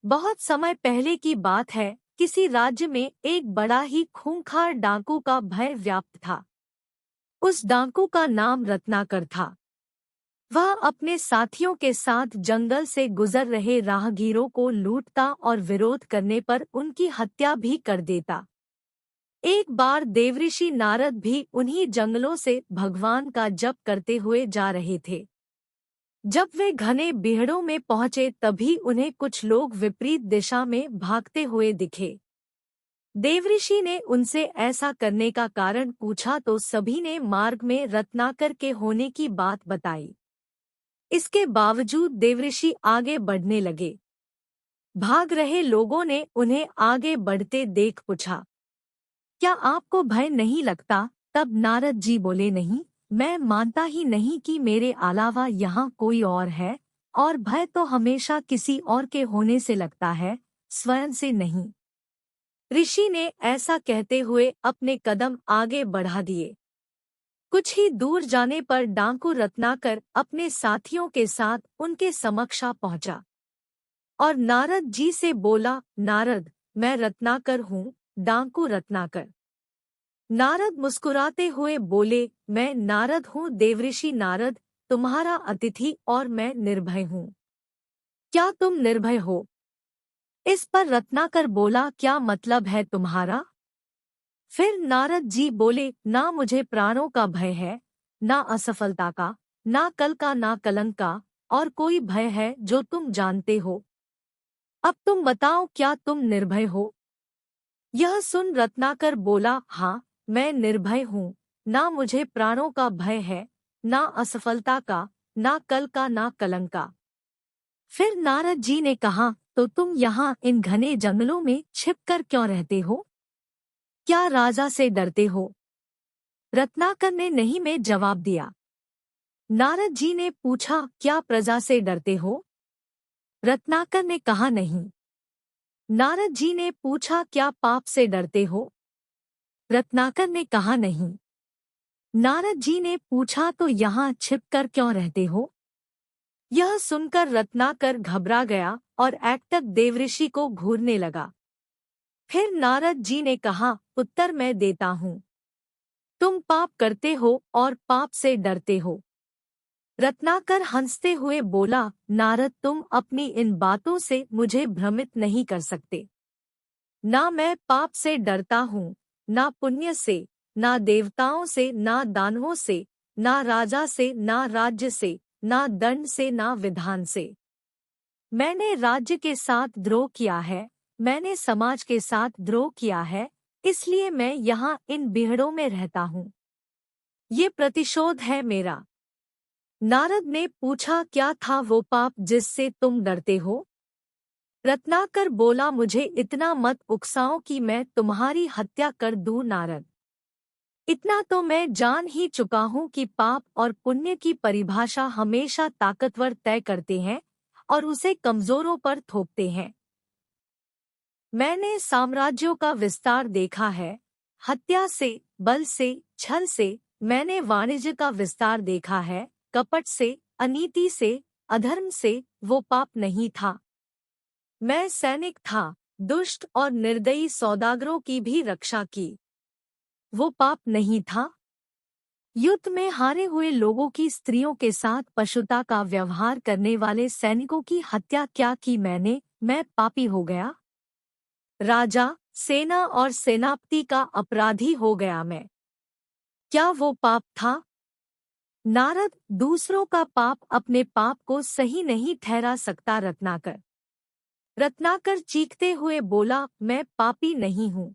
बहुत समय पहले की बात है। किसी राज्य में एक बड़ा ही खूंखार डाकू का भय व्याप्त था। उस डाकू का नाम रत्नाकर था। वह अपने साथियों के साथ जंगल से गुजर रहे राहगीरों को लूटता और विरोध करने पर उनकी हत्या भी कर देता। एक बार देवऋषि नारद भी उन्हीं जंगलों से भगवान का जप करते हुए जा रहे थे। जब वे घने बीहड़ों में पहुंचे तभी उन्हें कुछ लोग विपरीत दिशा में भागते हुए दिखे। देवऋषि ने उनसे ऐसा करने का कारण पूछा तो सभी ने मार्ग में रत्नाकर के होने की बात बताई। इसके बावजूद देवऋषि आगे बढ़ने लगे। भाग रहे लोगों ने उन्हें आगे बढ़ते देख पूछा, क्या आपको भय नहीं लगता? तब नारद जी बोले, नहीं, मैं मानता ही नहीं कि मेरे अलावा यहाँ कोई और है, और भय तो हमेशा किसी और के होने से लगता है, स्वयं से नहीं। ऋषि ने ऐसा कहते हुए अपने कदम आगे बढ़ा दिए। कुछ ही दूर जाने पर डाकू रत्नाकर अपने साथियों के साथ उनके समक्ष आ पहुंचा और नारद जी से बोला, नारद, मैं रत्नाकर हूँ, डाकू रत्नाकर। नारद मुस्कुराते हुए बोले, मैं नारद हूँ, देवऋषि नारद, तुम्हारा अतिथि, और मैं निर्भय हूँ। क्या तुम निर्भय हो? इस पर रत्नाकर बोला, क्या मतलब है तुम्हारा? फिर नारद जी बोले, ना मुझे प्राणों का भय है, ना असफलता का, ना कल का, ना कलंक का, और कोई भय है जो तुम जानते हो। अब तुम बताओ, क्या तुम निर्भय हो? यह सुन रत्नाकर बोला, हाँ, मैं निर्भय हूँ। ना मुझे प्राणों का भय है, ना असफलता का, ना कल का, ना कलंक का। फिर नारद जी ने कहा, तो तुम यहाँ इन घने जंगलों में छिपकर क्यों रहते हो? क्या राजा से डरते हो? रत्नाकर ने नहीं में जवाब दिया। नारद जी ने पूछा, क्या प्रजा से डरते हो? रत्नाकर ने कहा, नहीं। नारद जी ने पूछा, क्या पाप से डरते हो? रत्नाकर ने कहा, नहीं। नारद जी ने पूछा, तो यहाँ छिपकर क्यों रहते हो? यह सुनकर रत्नाकर घबरा गया और एकटक देवऋषि को घूरने लगा। फिर नारद जी ने कहा, उत्तर मैं देता हूँ। तुम पाप करते हो और पाप से डरते हो। रत्नाकर हंसते हुए बोला, नारद, तुम अपनी इन बातों से मुझे भ्रमित नहीं कर सकते। ना मैं पाप से डरता हूँ, ना पुण्य से, ना देवताओं से, ना दानवों से, ना राजा से, ना राज्य से, ना दंड से, ना विधान से। मैंने राज्य के साथ द्रोह किया है, मैंने समाज के साथ द्रोह किया है, इसलिए मैं यहाँ इन बिहड़ों में रहता हूँ। ये प्रतिशोध है मेरा। नारद ने पूछा, क्या था वो पाप जिससे तुम डरते हो? रत्नाकर बोला, मुझे इतना मत उकसाओ कि मैं तुम्हारी हत्या कर दूं नारद। इतना तो मैं जान ही चुका हूँ कि पाप और पुण्य की परिभाषा हमेशा ताकतवर तय करते हैं और उसे कमजोरों पर थोपते हैं। मैंने साम्राज्यों का विस्तार देखा है, हत्या से, बल से, छल से। मैंने वाणिज्य का विस्तार देखा है, कपट से, अनीति से, अधर्म से। वो पाप नहीं था। मैं सैनिक था, दुष्ट और निर्दयी सौदागरों की भी रक्षा की। वो पाप नहीं था। युद्ध में हारे हुए लोगों की स्त्रियों के साथ पशुता का व्यवहार करने वाले सैनिकों की हत्या क्या की मैंने? मैं पापी हो गया। राजा, सेना और सेनापति का अपराधी हो गया मैं। क्या वो पाप था? नारद, दूसरों का पाप अपने पाप को सही नहीं ठहरा सकता रत्नाकर। रत्नाकर चीखते हुए बोला, मैं पापी नहीं हूँ।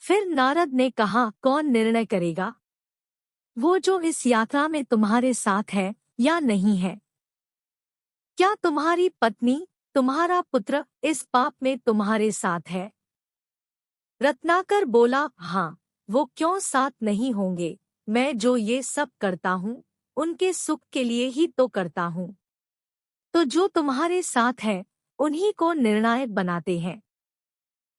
फिर नारद ने कहा, कौन निर्णय करेगा? वो जो इस यात्रा में तुम्हारे साथ है या नहीं है। क्या तुम्हारी पत्नी, तुम्हारा पुत्र इस पाप में तुम्हारे साथ है? रत्नाकर बोला, हाँ, वो क्यों साथ नहीं होंगे। मैं जो ये सब करता हूँ उनके सुख के लिए ही तो करता हूँ। तो जो तुम्हारे साथ है उन्हीं को निर्णायक बनाते हैं।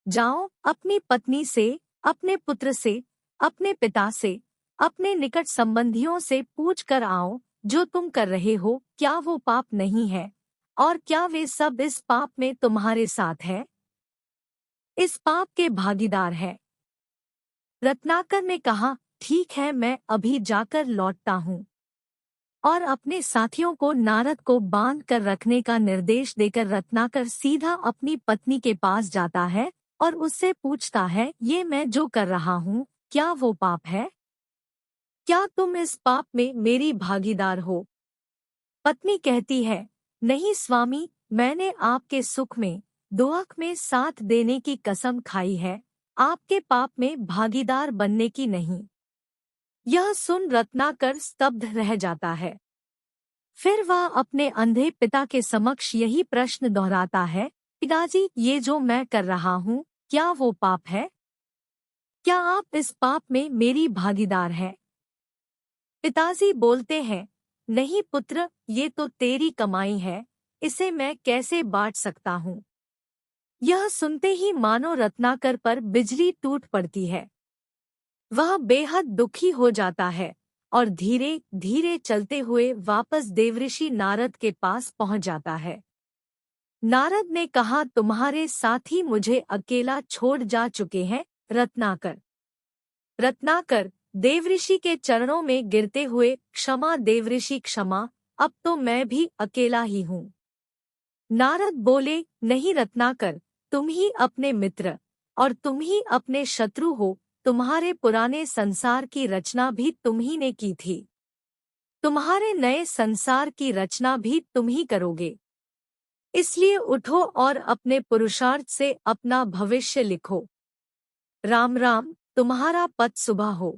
जाओ, अपनी पत्नी से, अपने पुत्र से, अपने पिता से, अपने निकट संबंधियों से पूछ कर आओ, जो तुम कर रहे हो क्या वो पाप नहीं है? और क्या वे सब इस पाप में तुम्हारे साथ हैं? इस पाप के भागीदार हैं। रत्नाकर ने कहा, ठीक है, मैं अभी जाकर लौटता हूँ। और अपने साथियों को नारद को बांध कर रखने का निर्देश देकर रत्नाकर सीधा अपनी पत्नी के पास जाता है और उससे पूछता है, ये मैं जो कर रहा हूँ, क्या वो पाप है? क्या तुम इस पाप में मेरी भागीदार हो? पत्नी कहती है, नहीं स्वामी, मैंने आपके सुख में दुख में साथ देने की कसम खाई है, आपके पाप में भागीदार बनने की नहीं। यह सुन रत्नाकर स्तब्ध रह जाता है। फिर वह अपने अंधे पिता के समक्ष यही प्रश्न दोहराता है, पिताजी, ये जो मैं कर रहा हूँ, क्या वो पाप है? क्या आप इस पाप में मेरी भागीदार हैं? पिताजी बोलते हैं, नहीं पुत्र, ये तो तेरी कमाई है, इसे मैं कैसे बांट सकता हूँ? यह सुनते ही मानो रत्नाकर पर बिजली टूट पड़ती है। वह बेहद दुखी हो जाता है और धीरे धीरे चलते हुए वापस देवऋषि नारद के पास पहुंच जाता है। नारद ने कहा, तुम्हारे साथी मुझे अकेला छोड़ जा चुके हैं रत्नाकर। रत्नाकर देवऋषि के चरणों में गिरते हुए, क्षमा देवऋषि क्षमा, अब तो मैं भी अकेला ही हूँ। नारद बोले, नहीं रत्नाकर, तुम ही अपने मित्र और तुम ही अपने शत्रु हो, तुम्हारे पुराने संसार की रचना भी तुम ही ने की थी, तुम्हारे नए संसार की रचना भी तुम ही करोगे। इसलिए उठो और अपने पुरुषार्थ से अपना भविष्य लिखो। राम राम, तुम्हारा पथ सुबह हो।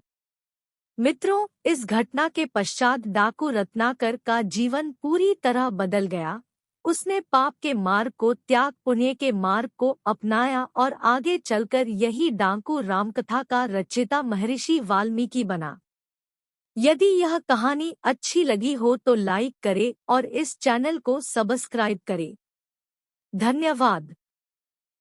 मित्रों, इस घटना के पश्चात डाकू रत्नाकर का जीवन पूरी तरह बदल गया। उसने पाप के मार्ग को त्याग पुण्य के मार्ग को अपनाया और आगे चलकर यही डाकू रामकथा का रचयिता महर्षि वाल्मीकि बना। यदि यह कहानी अच्छी लगी हो तो लाइक करें और इस चैनल को सब्सक्राइब करें। धन्यवाद।